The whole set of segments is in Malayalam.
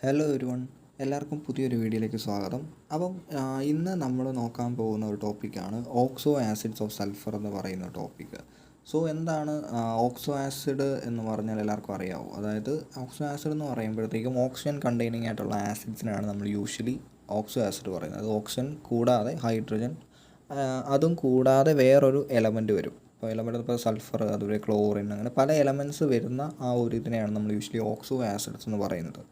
ഹലോ എവരിവൺ, എല്ലാവർക്കും പുതിയൊരു വീഡിയോയിലേക്ക് സ്വാഗതം. അപ്പം ഇന്ന് നമ്മൾ നോക്കാൻ പോകുന്ന ഒരു ടോപ്പിക്കാണ് ഓക്സോ ആസിഡ്സ് ഓഫ് സൾഫർ എന്ന് പറയുന്ന ടോപ്പിക്ക്. സോ എന്താണ് ഓക്സോ ആസിഡ് എന്ന് പറഞ്ഞാൽ എല്ലാവർക്കും അറിയാവും. അതായത് ഓക്സോ ആസിഡ് എന്ന് പറയുമ്പോഴത്തേക്കും ഓക്സിജൻ കണ്ടെയ്നിങ് ആയിട്ടുള്ള ആസിഡ്സിനാണ് നമ്മൾ യൂഷ്വലി ഓക്സോ ആസിഡ് പറയുന്നത്. അത് ഓക്സിജൻ കൂടാതെ ഹൈഡ്രജൻ, അതും കൂടാതെ വേറൊരു എലമെൻറ്റ് വരും. ഇപ്പോൾ എലമെൻറ്റ് ഇപ്പോൾ സൾഫർ, അതുപോലെ ക്ലോറിൻ, അങ്ങനെ പല എലമെൻറ്റ്സ് വരുന്ന ആ ഒരു ഇതിനെയാണ് നമ്മൾ യൂഷ്വലി ഓക്സോ ആസിഡ്സ് എന്ന് പറയുന്നത്.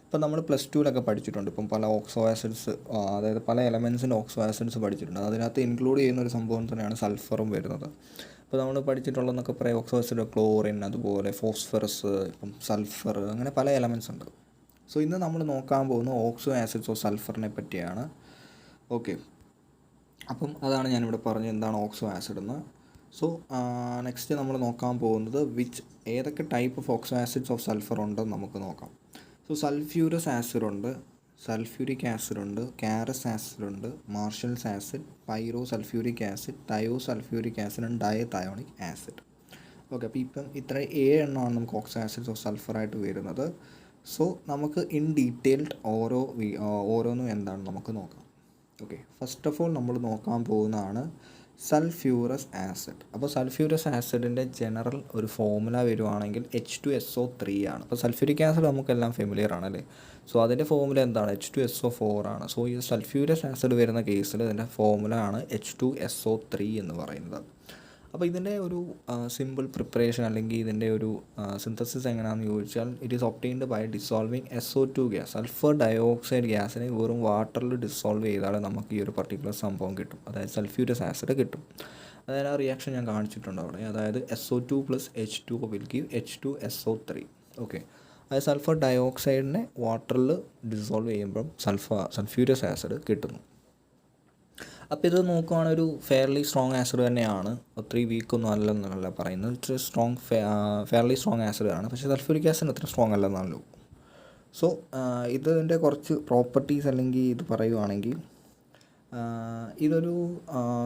ഇപ്പം നമ്മൾ പ്ലസ് ടുവിലൊക്കെ പഠിച്ചിട്ടുണ്ട്. ഇപ്പം പല ഓക്സോ ആസിഡ്സ്, അതായത് പല എലമെൻസിൻ്റെ ഓക്സോ ആസിഡ്സ് പഠിച്ചിട്ടുണ്ട്. അതിനകത്ത് ഇൻക്ലൂഡ് ചെയ്യുന്ന ഒരു സംഭവം തന്നെയാണ് സൾഫറും വരുന്നത്. ഇപ്പോൾ നമ്മൾ പഠിച്ചിട്ടുള്ളതെന്നൊക്കെ പറയാം ഓക്സോ ആസിഡ്, ക്ലോറിൻ, അതുപോലെ ഫോസ്ഫറസ്, ഇപ്പം സൾഫർ, അങ്ങനെ പല എലമെൻസ് ഉണ്ട്. സോ ഇന്ന് നമ്മൾ നോക്കാൻ പോകുന്ന ഓക്സോ ആസിഡ്സ് ഓഫ് സൾഫറിനെ പറ്റിയാണ്. ഓക്കെ, അപ്പം അതാണ് ഞാനിവിടെ പറഞ്ഞത് എന്താണ് ഓക്സോ ആസിഡ് എന്ന്. സോ നെക്സ്റ്റ് നമ്മൾ നോക്കാൻ പോകുന്നത് ഏതൊക്കെ type of oxo acids of sulphur ഉണ്ടെന്ന് നമുക്ക് നോക്കാം. സോ സൾഫ്യൂരസ് ആസിഡ് ഉണ്ട്, സൾഫ്യൂരിക് ആസിഡ് ഉണ്ട്, കാരസ് ആസിഡ് ഉണ്ട്, Marshall's acid, pyro sulphuric acid, thio sulphuric acid and dithionic acid. Okay, അപ്പോൾ ഇപ്പം ഇത്ര 7 എണ്ണമാണ് നമുക്ക് ഓക്സോ ആസിഡ്സ് ഓഫ് സൾഫറായിട്ട് വരുന്നത്. സോ നമുക്ക് ഇൻ ഡീറ്റെയിൽഡ് ഓരോന്നും എന്താണെന്ന് നമുക്ക് നോക്കാം. ഓക്കെ, ഫസ്റ്റ് ഓഫ് ഓൾ നമ്മൾ നോക്കാൻ പോകുന്നതാണ് സൾഫ്യൂറസ് ആസിഡ്. അപ്പോൾ സൾഫ്യൂറസ് ആസിഡിൻ്റെ ജനറൽ ഒരു ഫോർമുല വരുവാണെങ്കിൽ H2SO3 ആണ്. അപ്പോൾ സൾഫ്യൂരിക് ആസിഡ് നമുക്കെല്ലാം ഫെമിലിയർ ആണല്ലേ. സോ അതിൻ്റെ ഫോർമുല എന്താണ്? H2SO4 ആണ്. സോ ഈ സൾഫ്യൂരസ് ആസിഡ് വരുന്ന കേസിൽ ഇതിൻ്റെ ഫോർമുല ആണ് H2SO3 എന്ന് പറയുന്നത്. അപ്പോൾ ഇതിൻ്റെ ഒരു സിമ്പിൾ പ്രിപ്പറേഷൻ അല്ലെങ്കിൽ ഇതിൻ്റെ ഒരു സിന്തസിസ് എങ്ങനെയാണെന്ന് ചോദിച്ചാൽ it is obtained by dissolving SO2 gas. Sulphur dioxide ഗ്യാസിനെ വെറും വാട്ടറിൽ ഡിസോൾവ് ചെയ്താൽ നമുക്ക് ഈ ഒരു പർട്ടിക്കുലർ സംഭവം കിട്ടും, അതായത് സൾഫ്യൂരസ് ആസിഡ് കിട്ടും. അതായത് ആ റിയാക്ഷൻ ഞാൻ കാണിച്ചിട്ടുണ്ട് അവിടെ. അതായത് SO2 + H2O will give H2SO3. Okay, അതായത് സൾഫർ ഡയോക്സൈഡിനെ വാട്ടറിൽ ഡിസോൾവ് ചെയ്യുമ്പം സൾഫ്യൂരസ് ആസിഡ് കിട്ടുന്നു. അപ്പോൾ ഇത് നോക്കുവാണെങ്കിൽ ഒരു ഫെയർലി സ്ട്രോങ് ആസിഡ് തന്നെയാണ്, ഒത്തിരി വീക്കൊന്നും അല്ലെന്നല്ല പറയുന്നത്. ഇച്ചിരി ഫെയർലി സ്ട്രോങ് ആസിഡ് ആണ്, പക്ഷേ സൾഫ്യൂരിക് ആസിഡ് അത്ര സ്ട്രോങ് അല്ലെന്നാണല്ലോ. സോ ഇതിൻ്റെ കുറച്ച് പ്രോപ്പർട്ടീസ് അല്ലെങ്കിൽ ഇത് പറയുവാണെങ്കിൽ ഇതൊരു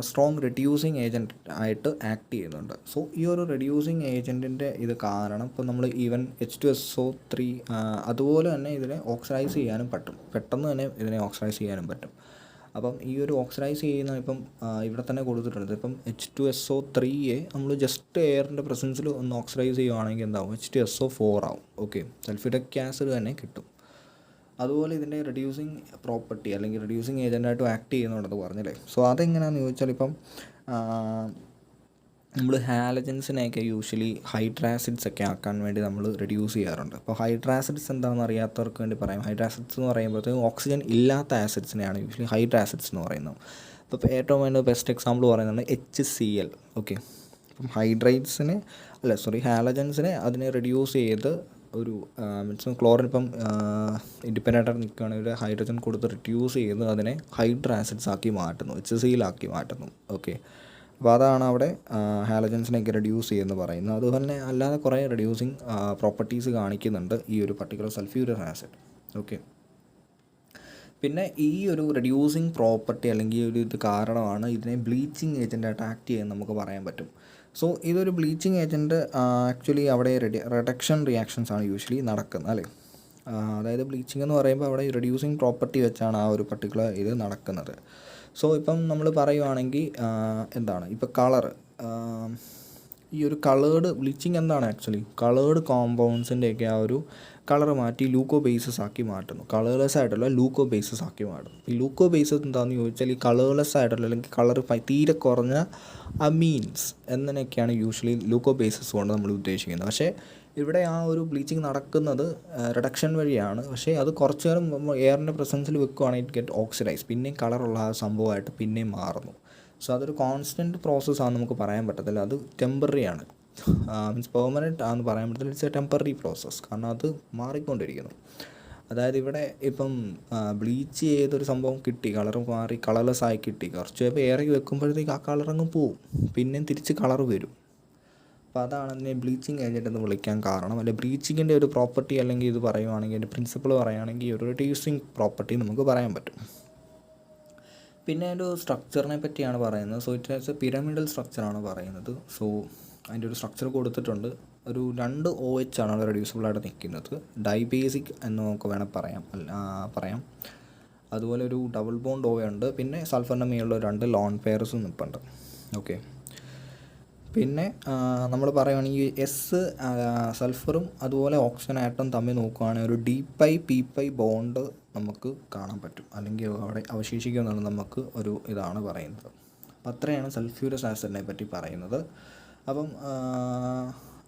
സ്ട്രോങ് റെഡ്യൂസിങ് ഏജൻറ്റ് ആയിട്ട് ആക്ട് ചെയ്യുന്നുണ്ട്. സോ ഈ ഒരു റെഡ്യൂസിങ് ഏജൻറ്റിൻ്റെ ഇത് കാരണം ഇപ്പോൾ നമ്മൾ ഈവൻ H2SO3 അതുപോലെ തന്നെ ഇതിനെ ഓക്സിഡൈസ് ചെയ്യാനും പെട്ടെന്ന് തന്നെ ഇതിനെ ഓക്സിഡൈസ് ചെയ്യാനും പറ്റും. അപ്പം ഈ ഒരു ഓക്സിഡൈസ് ചെയ്യുന്ന ഇപ്പം ഇവിടെ തന്നെ കൊടുത്തിട്ടുണ്ട്. ഇപ്പം H2SO3യെ നമ്മൾ ജസ്റ്റ് എയറിൻ്റെ പ്രസൻസിൽ ഒന്ന് ഓക്സിഡൈസ് ചെയ്യുവാണെങ്കിൽ എന്താവും? H2SO4 ആവും. ഓക്കെ, സൾഫ്യൂരിക് ആസിഡ് തന്നെ കിട്ടും. അതുപോലെ ഇതിൻ്റെ റെഡ്യൂസിങ് പ്രോപ്പർട്ടി അല്ലെങ്കിൽ റെഡ്യൂസിങ് ഏജൻറ്റായിട്ട് ആക്ട് ചെയ്യുന്നുണ്ടെന്ന് പറഞ്ഞല്ലേ. സോ അതെങ്ങനെയാണെന്ന് ചോദിച്ചാൽ ഇപ്പം നമ്മൾ ഹാലജൻസിനെയൊക്കെ യൂഷ്വലി ഹൈഡ്രാസിഡ്സ് ഒക്കെ ആക്കാൻ വേണ്ടി നമ്മൾ റെഡ്യൂസ് ചെയ്യാറുണ്ട്. അപ്പോൾ ഹൈഡ്രാസിഡ്സ് എന്താണെന്ന് അറിയാത്തവർക്ക് വേണ്ടി പറയാം. ഹൈഡ്രാസിഡ്സ് എന്ന് പറയുമ്പോഴത്തേക്കും ഓക്സിജൻ ഇല്ലാത്ത ആസിഡ്സിനെയാണ് യൂഷ്വലി ഹൈഡ്രാസിഡ്സ് എന്ന് പറയുന്നത്. അപ്പോൾ ഏറ്റവും വേണ്ട ബെസ്റ്റ് എക്സാമ്പിൾ പറയുന്നത് HCl. ഓക്കെ, അപ്പം ഹാലജൻസിനെ അതിനെ റെഡ്യൂസ് ചെയ്ത് ഒരു മീൻസ് ക്ലോറിൻ ഇപ്പം ഇൻഡിപെൻഡൻ്റായിട്ട് നിൽക്കുകയാണെങ്കിൽ ഹൈഡ്രജൻ കൊടുത്ത് റിഡ്യൂസ് ചെയ്ത് അതിനെ ഹൈഡ്രാസിഡ്സ് ആക്കി മാറ്റുന്നു, HCl ആക്കി മാറ്റുന്നു. ഓക്കെ, അപ്പോൾ അതാണ് അവിടെ ഹാലജൻസിനെയൊക്കെ റെഡ്യൂസ് ചെയ്യുമെന്ന് പറയുന്നത്. അതുപോലെ അല്ലാതെ കുറേ റെഡ്യൂസിങ് പ്രോപ്പർട്ടീസ് കാണിക്കുന്നുണ്ട് ഈ ഒരു പർട്ടിക്കുലർ സൾഫ്യൂരിക് ആസിഡ്. ഓക്കെ, പിന്നെ ഈ ഒരു റെഡ്യൂസിങ് പ്രോപ്പർട്ടി അല്ലെങ്കിൽ ഈ ഒരു ഇത് കാരണമാണ് ഇതിനെ ബ്ലീച്ചിങ് ഏജൻറ്റായിട്ട് ആക്ട് ചെയ്യാൻ നമുക്ക് പറയാൻ പറ്റും. സോ ഇതൊരു ബ്ലീച്ചിങ് ഏജൻറ്റ് ആക്ച്വലി അവിടെ റിഡക്ഷൻ റിയാക്ഷൻസ് ആണ് യൂഷ്വലി നടക്കുന്നത് അല്ലേ. അതായത് ബ്ലീച്ചിങ് എന്ന് പറയുമ്പോൾ അവിടെ റെഡ്യൂസിങ് പ്രോപ്പർട്ടി വെച്ചാണ് ആ ഒരു പർട്ടിക്കുലർ ഇത് നടക്കുന്നത്. സോ ഇപ്പം നമ്മൾ പറയുവാണെങ്കിൽ എന്താണ് ഇപ്പോൾ ഈ ഒരു കളേർഡ് ബ്ലീച്ചിങ് എന്താണ് ആക്ച്വലി കളേർഡ് കോമ്പൗണ്ട്സിൻ്റെയൊക്കെ ആ ഒരു കളർ മാറ്റി ലൂക്കോ ബേസസ് ആക്കി മാറ്റുന്നു. കളർലെസ് ആയിട്ടുള്ള ലൂക്കോ ബേസസ് ആക്കി മാറ്റുന്നു. ഈ ലൂക്കോ ബേസസ് എന്താണെന്ന് ചോദിച്ചാൽ ഈ കളർലെസ് ആയിട്ടുള്ള അല്ലെങ്കിൽ കളർ തീരെ കുറഞ്ഞ അമീൻസ് എന്നൊക്കെയാണ് യൂഷ്വലി ലൂക്കോ ബേസസ് കൊണ്ട് നമ്മൾ ഉദ്ദേശിക്കുന്നത്. പക്ഷേ ഇവിടെ ആ ഒരു ബ്ലീച്ചിങ് നടക്കുന്നത് റിഡക്ഷൻ വഴിയാണ്. പക്ഷേ അത് കുറച്ച് നേരം എയറിൻ്റെ പ്രസൻസിൽ വെക്കുകയാണെങ്കിൽ ഇറ്റ് ഗെറ്റ് ഓക്സിഡൈസ്, പിന്നെയും കളറുള്ള ആ സംഭവമായിട്ട് പിന്നെയും മാറുന്നു. സോ അതൊരു കോൺസ്റ്റൻറ്റ് പ്രോസസ്സാണെന്ന് നമുക്ക് പറയാൻ പറ്റത്തില്ല. അത് ടെമ്പററി ആണ്, മീൻസ് പെർമനൻറ്റ് ആണെന്ന് പറയാൻ പറ്റത്തില്ല. ഇറ്റ്സ് എ ടെമ്പററി പ്രോസസ്സ്, കാരണം അത് മാറിക്കൊണ്ടിരിക്കുന്നു. അതായത് ഇവിടെ ഇപ്പം ബ്ലീച്ച് ചെയ്തൊരു സംഭവം കിട്ടി, കളർ മാറി കളർലെസ് ആയി കിട്ടി, കുറച്ച് കഴിയുമ്പോൾ എയറിൽ വെക്കുമ്പോഴത്തേക്ക് ആ കളറങ്ങ് പോവും, പിന്നെയും തിരിച്ച് കളർ വരും. അപ്പോൾ അതാണ് അതിനെ ബ്ലീച്ചിങ് ഏജൻറ്റ് എന്ന് വിളിക്കാൻ കാരണം. അല്ലെങ്കിൽ ബ്ലീച്ചിങ്ങിൻ്റെ ഒരു പ്രോപ്പർട്ടി അല്ലെങ്കിൽ ഇത് പറയുവാണെങ്കിൽ അതിൻ്റെ പ്രിൻസിപ്പിൾ പറയുകയാണെങ്കിൽ ഒരു റെഡ്യൂസിങ് പ്രോപ്പർട്ടി നമുക്ക് പറയാൻ പറ്റും. പിന്നെ ഒരു സ്ട്രക്ചറിനെ പറ്റിയാണ് പറയുന്നത്. So it has a pyramidal സ്ട്രക്ചറാണ് പറയുന്നത്. സോ അതിൻ്റെ ഒരു സ്ട്രക്ചർ കൊടുത്തിട്ടുണ്ട്. ഒരു 2 OH ആണ് അവിടെ റെഡ്യൂസിബിളായിട്ട് നിൽക്കുന്നത്. ഡൈബേസിക് എന്ന് നമുക്ക് പറയാം. അതുപോലെ ഒരു ഡബിൾ ബോണ്ട് OH ഉണ്ട്. പിന്നെ സൾഫറിൻ്റെ മേലുള്ള 2 ലോൺ പെയർസും നിൽപ്പുണ്ട്. ഓക്കെ. പിന്നെ നമ്മൾ പറയുകയാണെങ്കിൽ സൾഫറും അതുപോലെ ഓക്സിജൻ ആറ്റം തമ്മിൽ നോക്കുകയാണെങ്കിൽ ഒരു D∅P∅ ബോണ്ട് നമുക്ക് കാണാൻ പറ്റും, അല്ലെങ്കിൽ അവിടെ അവശേഷിക്കുമെന്നാണ് നമുക്ക് ഒരു ഇതാണ് പറയുന്നത്. അപ്പം അത്രയാണ് സൾഫ്യൂരസ് ആസിഡിനെ പറ്റി പറയുന്നത്. അപ്പം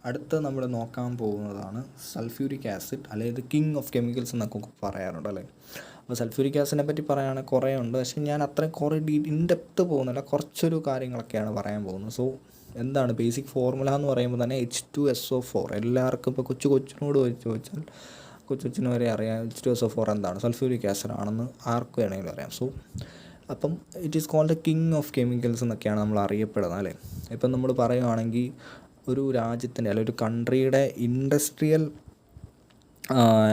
അടുത്ത് നമ്മൾ നോക്കാൻ പോകുന്നതാണ് സൾഫ്യൂരിക് ആസിഡ്, അല്ലെങ്കിൽ കിങ് ഓഫ് കെമിക്കൽസ് എന്നൊക്കെ പറയാറുണ്ട് അല്ലേ. അപ്പോൾ സൾഫ്യൂരിക് ആസിഡിനെ പറ്റി പറയുകയാണെങ്കിൽ കുറേ ഉണ്ട്, പക്ഷേ ഞാൻ അത്രയും കുറേ ഇൻഡെപ്ത് പോകുന്നില്ല, കുറച്ചൊരു കാര്യങ്ങളൊക്കെയാണ് പറയാൻ പോകുന്നത്. സോ എന്താണ് ബേസിക് ഫോർമുല എന്ന് പറയുമ്പോൾ തന്നെ H2SO4. എല്ലാവർക്കും ഇപ്പോൾ കൊച്ചിനോട് ചോദിച്ചാൽ കൊച്ചിന് വരെ അറിയാം H2SO4 എന്താണ്, സൾഫ്യൂരിക് ആസിഡ് ആണെന്ന് ആർക്കും വേണമെങ്കിലും അറിയാം. സോ അപ്പം it is called the king of chemicals എന്നൊക്കെയാണ് നമ്മൾ അറിയപ്പെടുന്നത് അല്ലേ. ഇപ്പം നമ്മൾ പറയുകയാണെങ്കിൽ ഒരു രാജ്യത്തിൻ്റെ അല്ലെങ്കിൽ ഒരു കൺട്രിയുടെ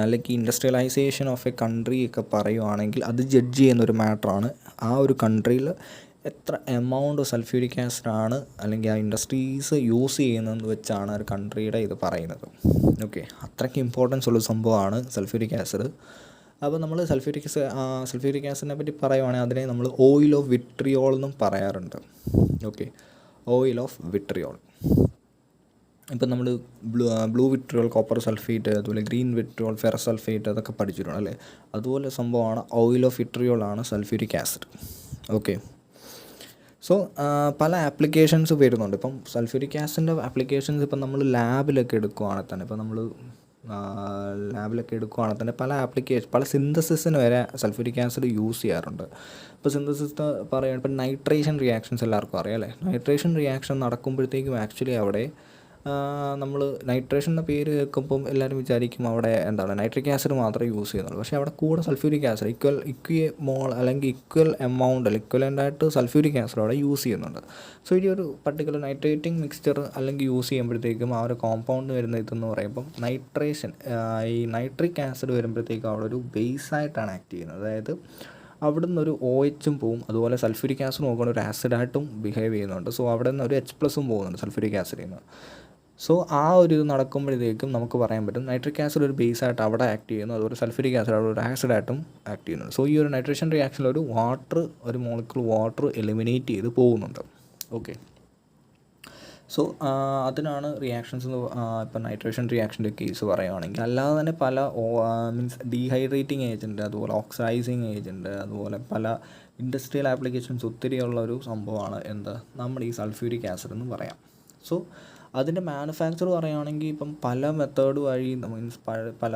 അല്ലെങ്കിൽ ഇൻഡസ്ട്രിയലൈസേഷൻ ഓഫ് എ കൺട്രി ഒക്കെ പറയുവാണെങ്കിൽ അത് ജഡ്ജ് ചെയ്യുന്നൊരു മാറ്ററാണ്. ആ ഒരു കൺട്രിയിൽ എത്ര എമൗണ്ട് സൾഫ്യൂരിക് ആസിഡാണ് അല്ലെങ്കിൽ ആ ഇൻഡസ്ട്രീസ് യൂസ് ചെയ്യുന്നതെന്ന് വെച്ചാണ് ഒരു കൺട്രിയുടെ ഇത് പറയുന്നത്. ഓക്കെ, അത്രയ്ക്ക് ഇമ്പോർട്ടൻസ് ഉള്ള സംഭവമാണ് സൾഫ്യൂരിക് ആസിഡ്. അപ്പോൾ നമ്മൾ സൾഫ്യൂരിക് ആസിഡിനെ പറ്റി പറയുവാണെങ്കിൽ അതിനെ നമ്മൾ ഓയിൽ ഓഫ് വിട്രിയോൾ എന്നും പറയാറുണ്ട്. Okay, oil of vitriol. ഇപ്പം നമ്മൾ ബ്ലൂ വിട്രിയോൾ, കോപ്പർ സൾഫേറ്റ്, അതുപോലെ ഗ്രീൻ വിട്രിയോൾ, ഫെറസ് സൾഫേറ്റ് അതൊക്കെ പഠിച്ചിട്ടുണ്ട് അല്ലേ. അതുപോലെ സംഭവമാണ് ഓയിൽ ഓഫ് വിട്രിയോൾ ആണ് സൾഫ്യൂരിക് ആസിഡ്. ഓക്കെ. സോ പല ആപ്ലിക്കേഷൻസ് വരുന്നുണ്ട്. ഇപ്പം സൾഫ്യൂരിക് ആസിഡിൻ്റെ ആപ്ലിക്കേഷൻസ് ഇപ്പം നമ്മൾ ലാബിലൊക്കെ എടുക്കുകയാണെങ്കിൽ തന്നെ, ഇപ്പം നമ്മൾ ലാബിലൊക്കെ എടുക്കുകയാണെങ്കിൽ തന്നെ പല സിന്തസിസിന് വരെ സൾഫ്യൂരിക് ആസിഡ് യൂസ് ചെയ്യാറുണ്ട്. ഇപ്പോൾ സിന്തസിസ് പറയുകയാണ്, ഇപ്പം നൈട്രേഷൻ റിയാക്ഷൻസ് എല്ലാവർക്കും അറിയാം അല്ലേ. നൈട്രേഷൻ റിയാക്ഷൻ നടക്കുമ്പോഴത്തേക്കും ആക്ച്വലി അവിടെ നമ്മൾ നൈട്രേഷൻ എന്ന പേര് കേൾക്കുമ്പം എല്ലാവരും വിചാരിക്കും അവിടെ എന്താണ് നൈട്രിക് ആസിഡ് മാത്രമേ യൂസ് ചെയ്യുന്നുള്ളൂ. പക്ഷേ അവിടെ കൂടെ സൾഫ്യൂരിക് ആസിഡ് ഈക്വൽ എമൗണ്ട് ഇക്വലൻ്റായിട്ട് സൾഫ്യൂരിക് ആസിഡ് അവിടെ യൂസ് ചെയ്യുന്നുണ്ട്. സോ ഈ ഒരു പർട്ടിക്കുലർ നൈട്രേറ്റിംഗ് മിക്സ്ചർ അല്ലെങ്കിൽ യൂസ് ചെയ്യുമ്പോഴത്തേക്കും ആ ഒരു കോമ്പൗണ്ട് വരുന്ന ഇതെന്ന് പറയുമ്പം ഈ നൈട്രിക് ആസിഡ് വരുമ്പോഴത്തേക്കും അവിടെ ഒരു ബേസായിട്ടാണ് ആക്ട് ചെയ്യുന്നത്. അതായത് അവിടെ നിന്നൊരു OHും പോവും, അതുപോലെ സൾഫ്യൂരിക് ആസിഡ് നോക്കുകയാണെങ്കിൽ ഒരു ആസിഡായിട്ടും ബിഹേവ് ചെയ്യുന്നുണ്ട്. സോ അവിടെ നിന്ന് ഒരു H+ പോകുന്നുണ്ട് സൾഫ്യൂരിക് ആസിഡിൽ നിന്ന്. സോ ആ ഒരു ഇത് നടക്കുമ്പോഴത്തേക്കും നമുക്ക് പറയാൻ പറ്റും നൈട്രിക് ആസിഡ് ഒരു ബേസായിട്ട് അവിടെ ആക്ട് ചെയ്യുന്നു, അതുപോലെ സൾഫ്യൂരിക് ആസിഡ് അവിടെ ഒരു ആസിഡായിട്ടും ആക്ട് ചെയ്യുന്നുണ്ട്. സോ ഈ ഒരു നൈട്രേഷൻ റിയാക്ഷനിൽ ഒരു മോളിക്യൂൾ വാട്ടർ എലിമിനേറ്റ് ചെയ്ത് പോകുന്നുണ്ട്. ഓക്കെ. സോ അതിനാണ് റിയാക്ഷൻസ് ഇപ്പം നൈട്രേഷൻ റിയാക്ഷൻ്റെ കേസ് പറയുകയാണെങ്കിൽ. അല്ലാതെ തന്നെ പല ഡീഹൈഡ്രേറ്റിംഗ് ഏജൻറ്റ്, അതുപോലെ ഓക്സിഡൈസിങ് ഏജൻറ്റ്, അതുപോലെ പല ഇൻഡസ്ട്രിയൽ ആപ്ലിക്കേഷൻസ് ഒത്തിരിയുള്ള ഒരു സംഭവമാണ് നമ്മുടെ ഈ സൾഫ്യൂരിക് ആസിഡ് എന്ന് പറയാം. സോ അതിൻ്റെ മാനുഫാക്ചർ പറയുകയാണെങ്കിൽ ഇപ്പം പല മെത്തേഡ് വഴി പല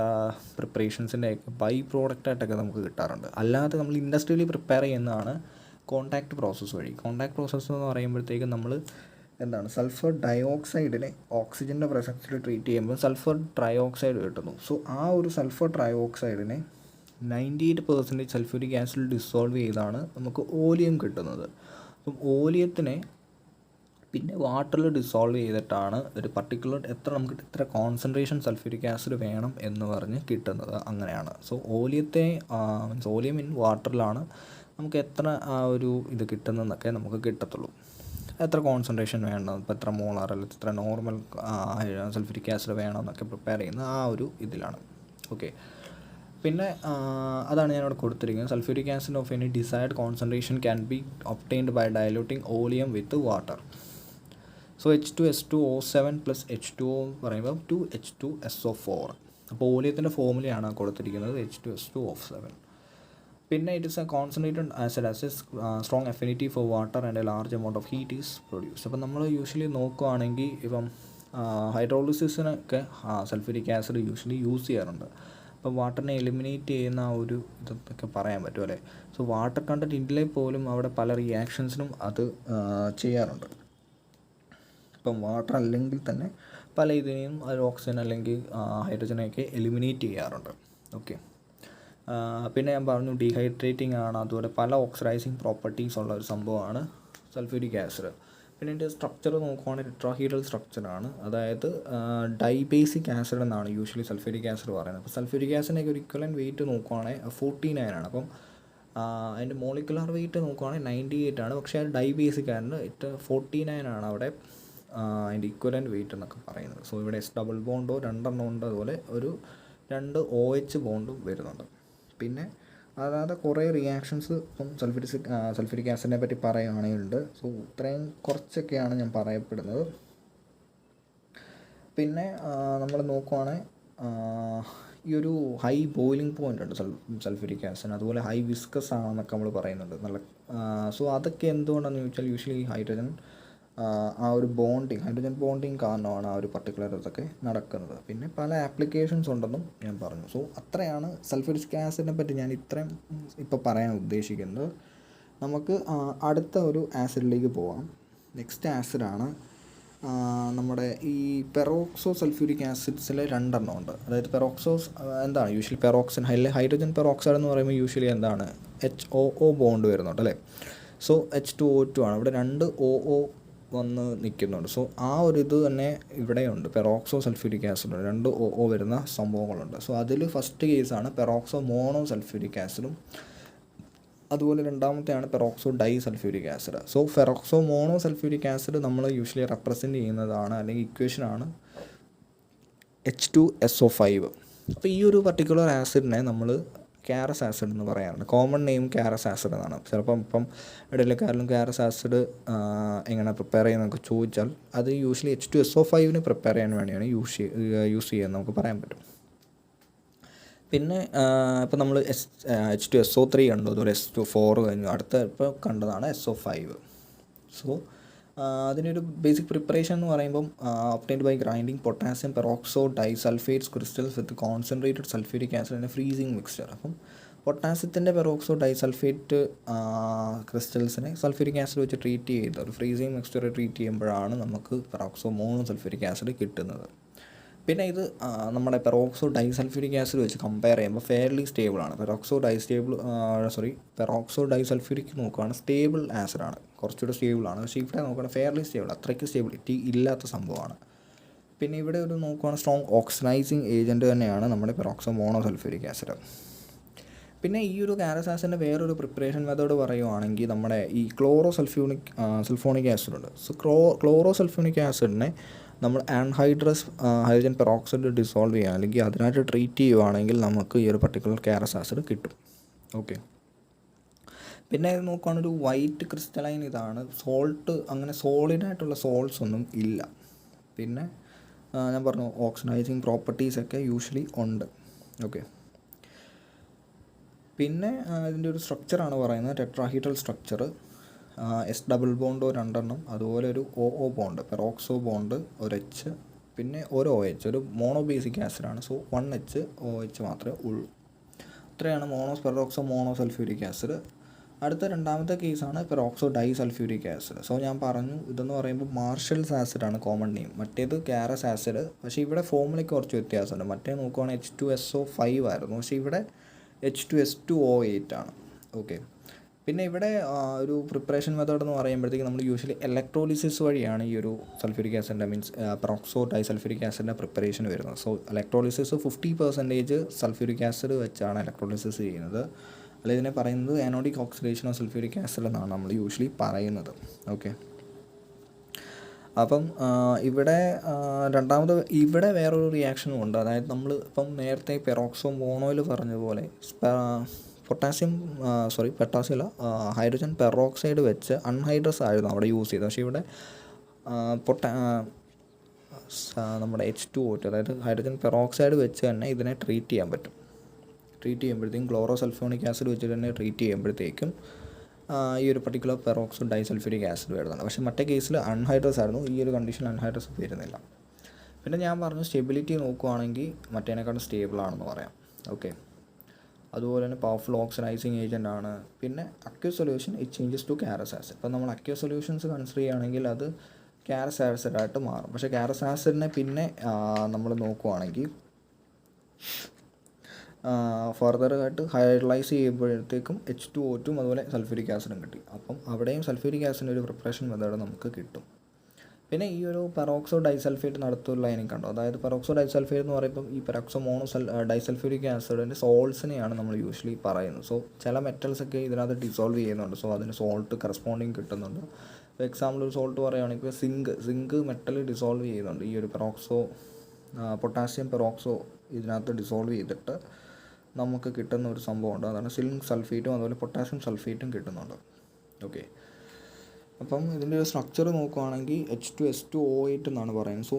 പ്രിപ്പറേഷൻസിൻ്റെയൊക്കെ ബൈ പ്രോഡക്റ്റായിട്ടൊക്കെ നമുക്ക് കിട്ടാറുണ്ട്. അല്ലാതെ നമ്മൾ ഇൻഡസ്ട്രിയലി പ്രിപ്പയർ ചെയ്യുന്നതാണ് കോൺടാക്റ്റ് പ്രോസസ്സ് വഴി. കോൺടാക്റ്റ് പ്രോസസ്സ് എന്ന് പറയുമ്പോഴത്തേക്കും നമ്മൾ സൾഫർ ഡയോക്സൈഡിനെ ഓക്സിജൻ്റെ പ്രസൻസിൽ ട്രീറ്റ് ചെയ്യുമ്പോൾ സൾഫർ ട്രയോക്സൈഡ് കിട്ടുന്നു. സോ ആ ഒരു സൾഫർ ട്രയോക്സൈഡിനെ 98% സൾഫ്യൂരിക് ആസിഡ് ഡിസോൾവ് ചെയ്താണ് നമുക്ക് ഓലിയം കിട്ടുന്നത്. അപ്പം ഓലിയത്തിനെ പിന്നെ വാട്ടറിൽ ഡിസോൾവ് ചെയ്തിട്ടാണ് ഒരു പർട്ടിക്കുലർ നമുക്ക് എത്ര കോൺസെൻട്രേഷൻ സൾഫ്യൂരിക് ആസിഡ് വേണം എന്ന് പറഞ്ഞ് കിട്ടുന്നത്. അങ്ങനെയാണ്. സോ ഓലിയം ഇൻ വാട്ടറിലാണ് നമുക്ക് എത്ര ഒരു ഇത് കിട്ടുന്നതെന്നൊക്കെ നമുക്ക് കിട്ടത്തുള്ളൂ. എത്ര കോൺസെൻട്രേഷൻ വേണം, ഇപ്പോൾ എത്ര മോളാർ അല്ലെങ്കിൽ എത്ര നോർമൽ സൾഫ്യൂരിക് ആസിഡ് വേണമെന്നൊക്കെ പ്രിപ്പയർ ചെയ്യുന്ന ആ ഒരു ഇതിലാണ്. ഓക്കെ. പിന്നെ അതാണ് ഞാനിവിടെ കൊടുത്തിരിക്കുന്നത്. Sulphuric acid of any desired concentration can be obtained by diluting oleum with water. So H2S2O7 + H2O പറയുമ്പോൾ 2H2SO4. അപ്പോൾ ഓലിയത്തിൻ്റെ ഫോർമുലയാണ് കൊടുത്തിരിക്കുന്നത് H2S2O7. പിന്നെ it is A concentrated acid as A strong affinity four water and A large amount of heat is produce. അപ്പം നമ്മൾ യൂഷ്വലി നോക്കുകയാണെങ്കിൽ ഇപ്പം ഹൈഡ്രോളിസിസിനൊക്കെ സൾഫ്യൂരിക് ആസിഡ് യൂഷ്വലി യൂസ് ചെയ്യാറുണ്ട്. അപ്പം വാട്ടറിനെ എലിമിനേറ്റ് ചെയ്യുന്ന ഒരു ഇതൊക്കെ പറയാൻ പറ്റും അല്ലേ. സോ വാട്ടർ കണ്ടൻറ്റ് ഇല്ലെങ്കിൽ പോലും അവിടെ പല റിയാക്ഷൻസിനും അത് ചെയ്യാറുണ്ട്. ഇപ്പം വാട്ടർ അല്ലെങ്കിൽ തന്നെ പല ഇതിനെയും ഓക്സിജൻ അല്ലെങ്കിൽ ഹൈഡ്രജനെയൊക്കെ എലിമിനേറ്റ് ചെയ്യാറുണ്ട്. ഓക്കെ. പിന്നെ ഞാൻ പറഞ്ഞു ഡീഹൈഡ്രേറ്റിംഗ് ആണ്, അതുപോലെ പല ഓക്സിഡൈസിങ് പ്രോപ്പർട്ടീസ് ഉള്ള ഒരു സംഭവമാണ് സൾഫ്യൂരിക് ആസിഡ്. പിന്നെ ഇതിൻ്റെ സ്ട്രക്ചർ നോക്കുവാണെങ്കിൽ ടെട്രാഹീഡ്രൽ സ്ട്രക്ചറാണ്, അതായത് ഡൈബേസിക് ആസിഡ് എന്നാണ് യൂഷ്വലി സൾഫ്യൂരിക് ആസിഡ് പറയുന്നത്. അപ്പോൾ സൾഫ്യൂരിക് ആസിഡിൻ്റെ ഒരു ഇക്വലൻറ്റ് വെയിറ്റ് നോക്കുവാണെങ്കിൽ 49 ആണ്. അപ്പം അതിൻ്റെ മോളിക്കുലർ വെയിറ്റ് നോക്കുവാണെങ്കിൽ 98 ആണ്. പക്ഷേ അത് ഡൈബേസിക് ആയതുകൊണ്ട് 49 ആണ് അവിടെ അതിൻ്റെ ഇക്വലൻ്റ് വെയിറ്റ് എന്നൊക്കെ പറയുന്നത്. സോ ഇവിടെ എസ് ഡബിൾ ബോണ്ടോ രണ്ടെണ്ണം ഉണ്ട്, അതുപോലെ ഒരു 2 OH ബോണ്ടും വരുന്നുണ്ട്. പിന്നെ അതായത് കുറേ റിയാക്ഷൻസ് ഇപ്പം സൾഫ്യൂരിക് ആസിഡിനെ പറ്റി പറയുകയാണെങ്കിലുണ്ട്. സോ ഇത്രയും കുറച്ചൊക്കെയാണ് ഞാൻ പറയപ്പെടുന്നത്. പിന്നെ നമ്മൾ നോക്കുവാണെങ്കിൽ ഈ ഒരു ഹൈ ബോയിലിംഗ് പോയിൻ്റ് ഉണ്ട് സൾഫ്യൂരിക് ആസിഡ്, അതുപോലെ ഹൈ വിസ്കസ് ആണെന്നൊക്കെ നമ്മൾ പറയുന്നുണ്ട് നല്ല. സോ അതൊക്കെ എന്തുകൊണ്ടാണെന്ന് ചോദിച്ചാൽ യൂഷ്വലി ഹൈഡ്രജൻ ബോണ്ടിങ് കാരണമാണ് ആ ഒരു പർട്ടിക്കുലർ ഇതൊക്കെ നടക്കുന്നത്. പിന്നെ പല ആപ്ലിക്കേഷൻസ് ഉണ്ടെന്നും ഞാൻ പറഞ്ഞു. സോ അത്രയാണ് സൾഫ്യൂരിക് ആസിഡിനെ പറ്റി ഞാൻ ഇത്രയും ഇപ്പോൾ പറയാൻ ഉദ്ദേശിക്കുന്നത്. നമുക്ക് അടുത്ത ഒരു ആസിഡിലേക്ക് പോവാം. നെക്സ്റ്റ് ആസിഡാണ് നമ്മുടെ ഈ പെറോക്സോ സൾഫ്യൂരിക് ആസിഡ്സിൽ 2 എണ്ണം ഉണ്ട്. അതായത് എന്താണ് യൂഷ്വലി ഹൈഡ്രജൻ പെറോക്സൈഡ് എന്ന് പറയുമ്പോൾ യൂഷ്വലി എന്താണ് HOO ബോണ്ട് വരുന്നുണ്ട് അല്ലേ. സോ H2O2 ആണ്, ഇവിടെ 2 OO വന്ന് നിൽക്കുന്നുണ്ട്. സോ ആ ഒരു ഇത് തന്നെ ഇവിടെയുണ്ട്. പെറോക്സോ സൾഫ്യൂരിക് ആസിഡ് 2 OO വരുന്ന സംഭവങ്ങളുണ്ട്. സോ അതിൽ ഫസ്റ്റ് കേസാണ് പെറോക്സോ മോണോ സൾഫ്യൂരിക് ആസിഡും, അതുപോലെ രണ്ടാമത്തെയാണ് peroxo di sulphuric acid. So peroxo mono sulphuric acid നമ്മൾ യൂഷ്വലി റെപ്രസെൻറ്റ് ചെയ്യുന്നതാണ്, അല്ലെങ്കിൽ ഇക്വേഷനാണ് H2SO5. അപ്പോൾ ഈ ഒരു പർട്ടിക്കുലർ ആസിഡിനെ നമ്മൾ കാരസ് ആസിഡ് എന്ന് പറയാറുണ്ട്. കോമൺ നെയിം കാരസ് ആസിഡ് എന്നാണ്. ചിലപ്പം ഇടയിലേക്കാരിലും കാരസ് ആസിഡ് എങ്ങനെ പ്രിപ്പയർ ചെയ്യുന്നതൊക്കെ ചോദിച്ചാൽ അത് യൂഷ്വലി H2SO5 പ്രിപ്പയർ ചെയ്യാൻ വേണ്ടിയാണ് യൂസ് ചെയ്യുന്നത് നമുക്ക് പറയാൻ പറ്റും. പിന്നെ ഇപ്പോൾ നമ്മൾ H2SO3 കണ്ടു, അതുപോലെ S2 കഴിഞ്ഞു. അടുത്ത ഇപ്പോൾ കണ്ടതാണ് SO5. സോ അതിനൊരു ബേസിക് പ്രിപ്പറേഷൻ എന്ന് പറയുമ്പം obtained by grinding potassium peroxide disulphates crystals with concentrated sulphuric acid and freezing mixture. അപ്പം പൊട്ടാസ്യത്തിൻ്റെ പെറോക്സൈഡ് ഡൈസൾഫേറ്റ് ക്രിസ്റ്റൽസിനെ സൾഫ്യൂരിക് ആസിഡ് വെച്ച് ട്രീറ്റ് ചെയ്ത് ഒരു ഫ്രീസിങ് മിക്സ്ചർ ട്രീറ്റ് ചെയ്യുമ്പോഴാണ് നമുക്ക് പെറോക്സോ മോണോ സൾഫ്യൂരിക് ആസിഡ് കിട്ടുന്നത്. പിന്നെ ഇത് നമ്മുടെ പെറോക്സോ ഡൈസൾഫ്യൂരിക് ആസിഡ് വെച്ച് കമ്പയർ ചെയ്യുമ്പോൾ ഫെയർലി സ്റ്റേബിളാണ്. പെറോക്സോ ഡൈസൾഫ്യൂരിക് നോക്കുകയാണ് സ്റ്റേബിൾ ആസിഡാണ്, കുറച്ചുകൂടെ സ്റ്റേബിളാണ്. പക്ഷേ ഇവിടെ നോക്കുകയാണെങ്കിൽ ഫെയർലി സ്റ്റേബിൾ, അത്രയ്ക്ക് സ്റ്റേബിലിറ്റി ഇല്ലാത്ത സംഭവമാണ്. പിന്നെ ഇവിടെ ഒരു നോക്കുകയാണെങ്കിൽ സ്ട്രോങ് ഓക്സിഡൈസിങ് ഏജൻറ്റ് തന്നെയാണ് നമ്മുടെ പെറോക്സോ മോണോ സൾഫ്യൂരിക് ആസിഡ്. പിന്നെ ഈ ഒരു കാരസ് ആസിഡിൻ്റെ വേറൊരു പ്രിപ്പറേഷൻ മെത്തേഡ് പറയുവാണെങ്കിൽ നമ്മുടെ ഈ സൾഫോണിക് ആസിഡ് ഉണ്ട്. സോ ക്ലോറോസൾഫോണിക് ആസിഡിനെ നമ്മൾ ഹൈഡ്രജൻ പെറോക്സൈഡ് ഡിസോൾവ് ചെയ്യുക, അല്ലെങ്കിൽ അതിനായിട്ട് ട്രീറ്റ് ചെയ്യുകയാണെങ്കിൽ നമുക്ക് ഈ ഒരു പർട്ടിക്കുലർ കാരസ് ആസിഡ് കിട്ടും. ഓക്കെ. പിന്നെ ഇത് നോക്കുകയാണെങ്കിൽ ഒരു വൈറ്റ് ക്രിസ്റ്റലൈൻ ഇതാണ്. അങ്ങനെ സോളിഡായിട്ടുള്ള സോൾട്സ് ഒന്നും ഇല്ല. പിന്നെ ഞാൻ പറഞ്ഞു ഓക്സിഡൈസിങ് പ്രോപ്പർട്ടീസൊക്കെ യൂഷ്വലി ഉണ്ട്. ഓക്കെ. പിന്നെ ഇതിൻ്റെ ഒരു സ്ട്രക്ചറാണ് പറയുന്നത്, tetrahedral structure. S double bond 2 എണ്ണം, അതുപോലെ ഒരു OO ബോണ്ട്, പെറോക്സോ ബോണ്ട് ഒരു H, പിന്നെ ഒരു OH, ഒരു മോണോ ബേസിക് ആസിഡാണ്. സോ 1H OH മാത്രമേ ഉള്ളൂ. ഇത്രയാണ് പെറോക്സോ മോണോ സൾഫ്യൂരിക് ആസിഡ്. അടുത്ത രണ്ടാമത്തെ കേസാണ് പെറോക്സോ ഡൈ സൾഫ്യൂരിക് ആസിഡ്. സോ ഞാൻ പറഞ്ഞു ഇതെന്ന് പറയുമ്പോൾ മാർഷൽസ് ആസിഡാണ് കോമൺ നെയിം, മറ്റേത് കാരസ് ആസിഡ്. പക്ഷേ ഇവിടെ ഫോമിലേക്ക് കുറച്ച് വ്യത്യാസമുണ്ട്. മറ്റേ നോക്കുവാണെങ്കിൽ H2SO5 ആയിരുന്നു, പക്ഷേ ഇവിടെ H2S2O8 ആണ്. ഓക്കെ. പിന്നെ ഇവിടെ ഒരു പ്രിപ്പറേഷൻ മെത്തേഡ് എന്ന് പറയുമ്പോഴത്തേക്ക് നമ്മൾ യൂഷ്വലി ഇലക്ട്രോലിസിസ് വഴിയാണ് ഈ ഒരു സൾഫ്യൂരിക് ആസിഡിൻ്റെ പെറോക്സോ ഡൈ സൾഫ്യൂരിക് ആസിഡിൻ്റെ പ്രിപ്പറേഷൻ വരുന്നത്. സോ ഇലക്ട്രോലിസിസ് 50% സൾഫ്യൂരിക് ആസിഡ് വെച്ചാണ് ഇലക്ട്രോലിസിസ് ചെയ്യുന്നത്. അല്ലെങ്കിൽ ഇതിനെ പറയുന്നത് anodic oxidation of sulphuric acid എന്നാണ് നമ്മൾ യൂഷ്വലി പറയുന്നത്. ഓക്കെ. അപ്പം ഇവിടെ വേറൊരു റിയാക്ഷനും ഉണ്ട്. അതായത് നമ്മൾ ഇപ്പം നേരത്തെ പെറോക്സോ മോണോയിൽ പറഞ്ഞ പോലെ ഹൈഡ്രജൻ പെറോക്സൈഡ് വെച്ച് അൺഹൈഡ്രസ് ആയിരുന്നു അവിടെ യൂസ് ചെയ്തത്. പക്ഷേ ഇവിടെ നമ്മുടെ H2O2 അതായത് ഹൈഡ്രജൻ പെറോക്സൈഡ് വെച്ച് തന്നെ ഇതിനെ ട്രീറ്റ് ചെയ്യാൻ പറ്റും. ട്രീറ്റ് ചെയ്യുമ്പോഴത്തേക്കും ക്ലോറോസൾഫോണിക് ആസിഡ് വെച്ച് തന്നെ ട്രീറ്റ് ചെയ്യുമ്പോഴത്തേക്കും ഈ ഒരു പർട്ടിക്കുലർ പെറോക്സോ ഡൈസൾഫ്യൂരിക് ആസിഡ് വരുന്നുണ്ട്. പക്ഷേ മറ്റേ കേസിൽ അൺഹൈഡ്രസ് ആയിരുന്നു, ഈ ഒരു കണ്ടീഷനിൽ അൺഹൈഡ്രസ് വരുന്നില്ല. പിന്നെ ഞാൻ പറഞ്ഞു സ്റ്റെബിലിറ്റി നോക്കുവാണെങ്കിൽ മറ്റേതിനെക്കാളും സ്റ്റേബിളാണെന്ന് പറയാം. ഓക്കെ. അതുപോലെ തന്നെ പവർഫുൾ ഓക്സിഡൈസിങ് ഏജൻ്റ് ആണ്. പിന്നെ aqueous solution it changes to Caro's acid. ഇപ്പം നമ്മൾ അക്യൂസ് സൊല്യൂഷൻസ് കൺസിഡർ ചെയ്യുകയാണെങ്കിൽ അത് കാരസ് ആസിഡായിട്ട് മാറും. പക്ഷേ കാരസ് ആസിഡിനെ പിന്നെ നമ്മൾ നോക്കുവാണെങ്കിൽ ഫർദറായിട്ട് ഹൈഡ്രലൈസ് ചെയ്യുമ്പോഴത്തേക്കും H2O2 അതുപോലെ സൾഫ്യൂരിക് ആസിഡും കിട്ടി. അപ്പം അവിടെയും സൾഫ്യൂരിക് ആസിഡിൻ്റെ ഒരു പ്രിപ്പറേഷൻ മെത്തേഡ് നമുക്ക് കിട്ടും. പിന്നെ ഈ ഒരു പെറോക്സോ ഡൈസൾഫേറ്റ് നടത്തുള്ള എനിക്ക് കണ്ടോ, അതായത് പെറോക്സോ ഡൈസൾഫേറ്റ് എന്ന് പറയുമ്പം ഈ പെറോക്സോ മോണോ ഡൈസൾഫ്യൂരിക് ആസിഡിൻ്റെ സോൾട്സിനെയാണ് നമ്മൾ യൂഷ്വലി പറയുന്നത്. സോ ചില മെറ്റൽസൊക്കെ ഇതിനകത്ത് ഡിസോൾവ് ചെയ്യുന്നുണ്ട്. സോ അതിന് സോൾട്ട് കറസ്പോണ്ടിങ് കിട്ടുന്നുണ്ട്. ഫോർ എക്സാമ്പിൾ ഒരു സോൾട്ട് പറയുകയാണെങ്കിൽ സിങ്ക് മെറ്റൽ ഡിസോൾവ് ചെയ്യുന്നുണ്ട്. ഈ ഒരു പൊട്ടാസ്യം പെറോക്സോ ഇതിനകത്ത് ഡിസോൾവ് ചെയ്തിട്ട് നമുക്ക് കിട്ടുന്ന ഒരു സംഭവമുണ്ട്. അതാണ് സിങ്ക് സൾഫേറ്റും അതുപോലെ പൊട്ടാസ്യം സൾഫേറ്റും കിട്ടുന്നുണ്ട്. ഓക്കെ, അപ്പം ഇതിൻ്റെ ഒരു സ്ട്രക്ചർ നോക്കുകയാണെങ്കിൽ H2SO8 എന്നാണ് പറയുന്നത്. സോ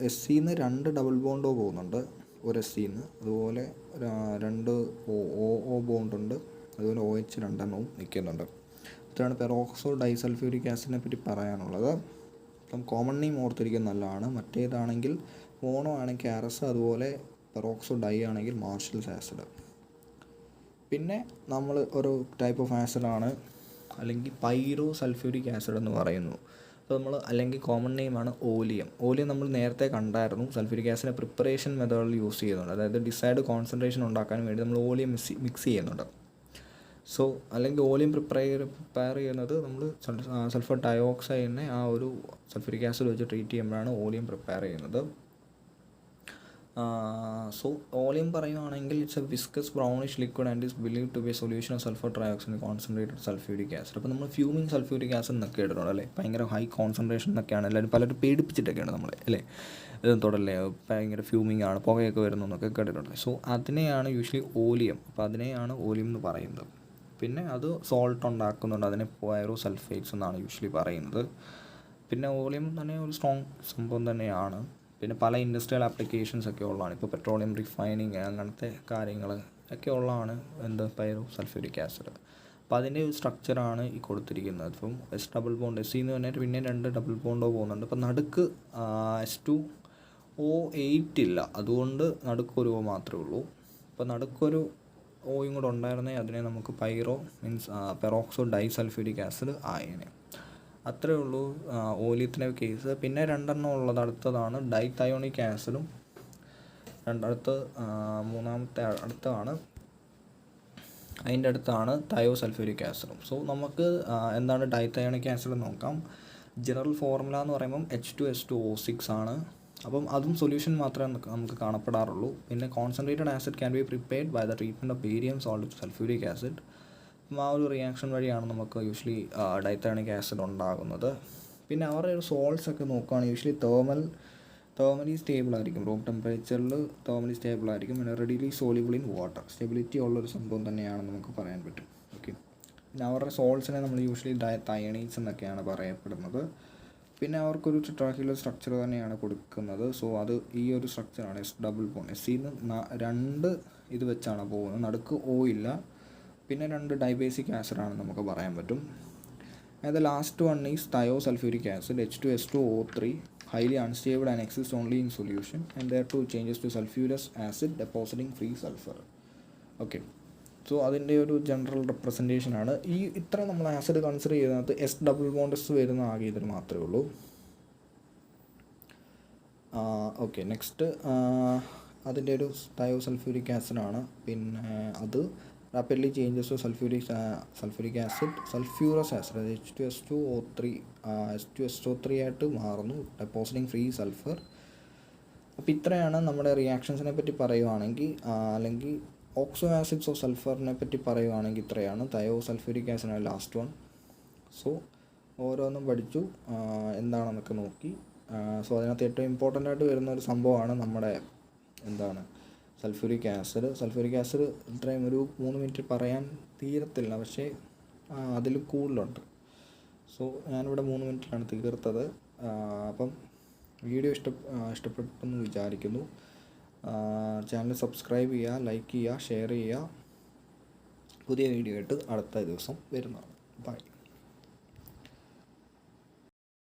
എസ്സിന്ന് 2 ഡബിൾ ബോണ്ടോ പോകുന്നുണ്ട് ഒരു എസ്സിന്ന്. അതുപോലെ 2 OO ബോണ്ടുണ്ട്. അതുപോലെ OH 2 നിൽക്കുന്നുണ്ട്. ഇതാണ് പെറോക്സോ ഡൈസൾഫ്യൂരിക് ആസിഡിനെ പറ്റി പറയാനുള്ളത്. അപ്പം കോമൺ നെയിം ഓർത്തിരിക്കുന്നത് നല്ലതാണ്. മറ്റേതാണെങ്കിൽ മോണോ ആണെങ്കിൽ കാരസ്, അതുപോലെ പെറോക്സോ ഡൈ ആണെങ്കിൽ മാർഷൽസ് ആസിഡ്. പിന്നെ നമ്മൾ ഒരു ടൈപ്പ് ഓഫ് ആസിഡാണ് അല്ലെങ്കിൽ പൈറോ സൾഫ്യൂരിക് ആസിഡ് എന്ന് പറയുന്നു. അപ്പോൾ നമ്മൾ അല്ലെങ്കിൽ കോമൺ നെയിമാണ് ഓലിയം. നമ്മൾ നേരത്തെ കണ്ടായിരുന്നു. സൾഫ്യൂരിക് ആസിഡിനെ പ്രിപ്പറേഷൻ മെത്തേഡിൽ യൂസ് ചെയ്യുന്നുണ്ട്. അതായത് ഡിസൈഡ് കോൺസെൻട്രേഷൻ ഉണ്ടാക്കാൻ വേണ്ടി നമ്മൾ ഓലിയം മിക്സ് ചെയ്യുന്നുണ്ട്. സോ അല്ലെങ്കിൽ ഓലിയം പ്രിപ്പയർ ചെയ്യുന്നത് നമ്മൾ സൾഫർ ഡയോക്സൈഡിനെ ആ ഒരു സൾഫ്യൂരിക് ആസിഡ് വെച്ച് ട്രീറ്റ് ചെയ്യുമ്പോഴാണ് ഓലിയം പ്രിപ്പയർ ചെയ്യുന്നത്. സോ ഓലിയം പറയുകയാണെങ്കിൽ it's a viscous brownish liquid and is believe to be a solution of sulphur trioxide concentrated sulphuric acid. അപ്പോൾ നമ്മൾ ഫ്യൂമിങ് സൾഫ്യൂരിക് ആസിഡ് എന്നൊക്കെ ഇടുന്നുണ്ട് അല്ലേ. ഭയങ്കര ഹൈ കോൺസെൻട്രേഷൻ എന്നൊക്കെയാണ് എല്ലാവരും പലരും പേടിപ്പിച്ചിട്ടൊക്കെയാണ് നമ്മളെ അല്ലേ. തൊടല്ലേ ഭയങ്കര ഫ്യൂമിങ് ആണ്, പുകയൊക്കെ വരുന്നു എന്നൊക്കെ കേട്ടിട്ടുണ്ട്. സോ അതിനെയാണ് യൂഷ്വലി ഓലിയം. അപ്പോൾ അതിനെയാണ് ഓലിയം എന്ന് പറയുന്നത്. പിന്നെ അത് സോൾട്ട് ഉണ്ടാക്കുന്നുണ്ട്, അതിനെ പൈറോ സൾഫേറ്റ്സ് എന്നാണ് യൂഷ്വലി പറയുന്നത്. പിന്നെ ഓലിയം തന്നെ ഒരു സ്ട്രോങ് സംഭവം തന്നെയാണ്. പിന്നെ പല ഇൻഡസ്ട്രിയൽ ആപ്ലിക്കേഷൻസ് ഒക്കെ ഉള്ളതാണ്. ഇപ്പോൾ പെട്രോളിയം റിഫൈനിങ് അങ്ങനത്തെ കാര്യങ്ങൾ ഒക്കെ ഉള്ളതാണ് പൈറോ സൾഫ്യൂരിക് ആസിഡ്. അപ്പോൾ അതിൻ്റെ ഒരു സ്ട്രക്ചറാണ് ഈ കൊടുത്തിരിക്കുന്നത്. ഇപ്പം എസ് ഡബിൾ ബോണ്ട് എസ്സിന്ന് തന്നെ പിന്നെ 2 ഡബിൾ ബോണ്ടോ പോകുന്നുണ്ട്. അപ്പോൾ നടുക്ക് H2O8 ഇല്ല, അതുകൊണ്ട് നടുക്കൊരു O മാത്രമേ ഉള്ളൂ. അപ്പോൾ നടുക്കൊരു ഓയും കൂടെ ഉണ്ടായിരുന്നെങ്കിൽ അതിനെ നമുക്ക് പെറോക്സോ ഡൈസൾഫ്യൂരിക് ആസിഡ് ആയേനെ. അത്രയേ ഉള്ളൂ ഓലിയത്തിൻ്റെ കേസ്. പിന്നെ 2 ഉള്ളത് അടുത്തതാണ് ഡൈതയോണിക് ആസിഡും. മൂന്നാമത്തെ അടുത്താണ് അതിൻ്റെ അടുത്താണ് തയോ സൾഫ്യൂരിക് ആസിഡും. സോ നമുക്ക് എന്താണ് ഡൈതയോണിക് ആസിഡ് നോക്കാം. ജനറൽ ഫോർമുല എന്ന് പറയുമ്പം H2S2O6 ആണ്. അപ്പം അതും സൊല്യൂഷൻ മാത്രമേ നമുക്ക് കാണപ്പെടാറുള്ളൂ. പിന്നെ concentrated acid can be prepared by the treatment of barium salt sulphuric acid. അപ്പം ആ ഒരു റിയാക്ഷൻ വഴിയാണ് നമുക്ക് യൂഷ്വലി ഡൈതയോണിക് ആസിഡ് ഉണ്ടാകുന്നത്. പിന്നെ അവരുടെ ഒരു സോൾട്ട്സ് ഒക്കെ നോക്കുകയാണെങ്കിൽ യൂഷ്വലി തേർമലി സ്റ്റേബിൾ ആയിരിക്കും. റൂം ടെമ്പറേച്ചറിൽ തേർമലി സ്റ്റേബിൾ ആയിരിക്കും. പിന്നെ readily soluble in water, stability ഉള്ളൊരു സംഭവം തന്നെയാണെന്ന് നമുക്ക് പറയാൻ പറ്റും. ഓക്കെ, പിന്നെ അവരുടെ സോൾട്ട്സിനെ നമ്മൾ യൂഷ്വലി തയണീസ് എന്നൊക്കെയാണ് പറയപ്പെടുന്നത്. പിന്നെ അവർക്കൊരു ടെട്രാഹെഡ്രൽ സ്ട്രക്ചർ തന്നെയാണ് കൊടുക്കുന്നത്. സോ അത് ഈ ഒരു സ്ട്രക്ചറാണ് എസ് ഡബിൾ ബോണ്ട്. എസ്സിന്ന് 2 ഇത് വെച്ചാണ് പോകുന്നത്. നടുക്ക് O ഇല്ല. പിന്നെ 2 ഡൈബേസിക് ആസിഡാണെന്ന് നമുക്ക് പറയാൻ പറ്റും. And the last one is thio sulphuric acid H2S2O3, highly unstable and exists only in solution, and there too changes to sulfurous acid depositing free sulfur. Okay, so അതിൻ്റെ ഒരു ജനറൽ റെപ്രസെൻറ്റേഷനാണ്. ഇത്ര നമ്മൾ ആസിഡ് കൺസിഡർ ചെയ്യുന്നത് എസ് ഡബിൾ ബോണ്ടസ് വരുന്ന ആകെ ഇതിന് മാത്രമേ ഉള്ളൂ. ഓക്കെ, നെക്സ്റ്റ് അതിൻ്റെ ഒരു തയോ സൾഫ്യൂരിക് ആസിഡാണ്. പിന്നെ അത് rapidly changes to sulphuric acid sulphurous acid H2SO3 ആയിട്ട് മാറുന്നു, ഡെപ്പോസിറ്റിംഗ് ഫ്രീ സൾഫർ. അപ്പോൾ ഇത്രയാണ് നമ്മുടെ റിയാക്ഷൻസിനെ പറ്റി പറയുവാണെങ്കിൽ. അല്ലെങ്കിൽ ഓക്സോ ആസിഡ്സ് ഓഫ് സൾഫറിനെ പറ്റി പറയുവാണെങ്കിൽ ഇത്രയാണ്. തയോ സൾഫ്യൂരിക് ആസിഡാണ് ലാസ്റ്റ് വൺ. സോ ഓരോന്നും പഠിച്ചു, എന്താണെന്നൊക്കെ നോക്കി. സോ അതിനകത്ത് ഏറ്റവും ഇമ്പോർട്ടൻ്റ് ആയിട്ട് വരുന്ന ഒരു സംഭവമാണ് നമ്മുടെ സൾഫ്യൂരിക് ആസിഡ്. ഇത്രയും ഒരു 3 മിനിറ്റ് പറയാൻ തീരത്തില്ല, പക്ഷേ അതിൽ കൂടുതലുണ്ട്. സോ ഞാനിവിടെ 3 മിനിറ്റിലാണ് തീർത്തത്. അപ്പം വീഡിയോ ഇഷ്ടപ്പെട്ടെന്ന് വിചാരിക്കുന്നു. ചാനൽ സബ്സ്ക്രൈബ് ചെയ്യുക, ലൈക്ക് ചെയ്യുക, ഷെയർ ചെയ്യുക. പുതിയ വീഡിയോ ആയിട്ട് അടുത്ത ദിവസം വരുന്നതാണ്. ബൈ.